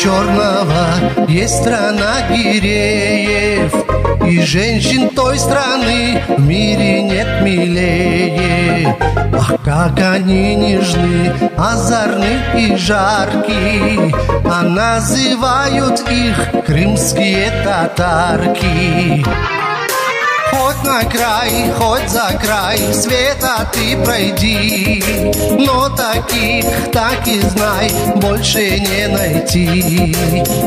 черного есть страна гиреев, и женщин той страны в мире нет милее. Ах, как они нежны, озорны и жарки, а называют их крымские татарки. Хоть на край, хоть за край света ты пройди, но таких, так и знай, больше не найти.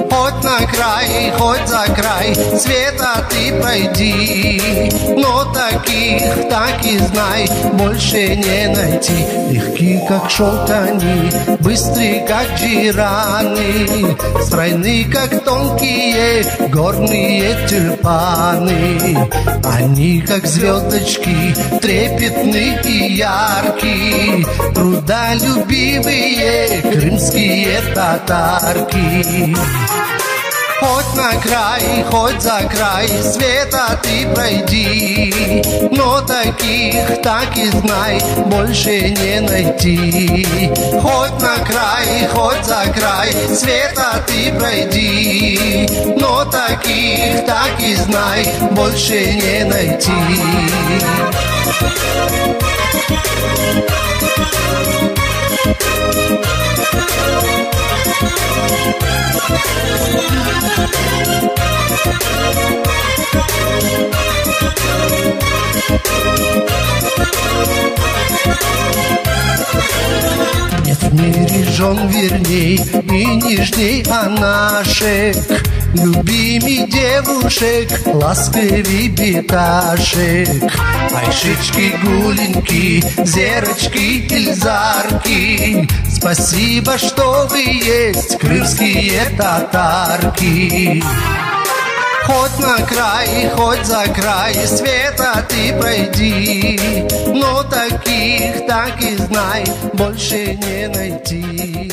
Хоть на край, хоть за край света ты пройди, но таких, так и знай, больше не найти. Легкие, как шелк они, быстрые, как джираны, стройные, как тонкие горные тюльпаны. Они, как звездочки, трепетны и яркие, трудолюбивые крымские татарки. Хоть на край, хоть за край света ты пройди, но таких, так и знай, больше не найти. Хоть на край, хоть за край света ты пройди, но таких, так и знай, больше не найти. Нет в мире жен верней и нежней наших, любимей девушек, ласковей биташек. Айшечки, гуленьки, зерочки, ильзарки, спасибо, что вы есть крымские татарки. Хоть на край, хоть за край света ты пройди, но таких, так и знай, больше не найти.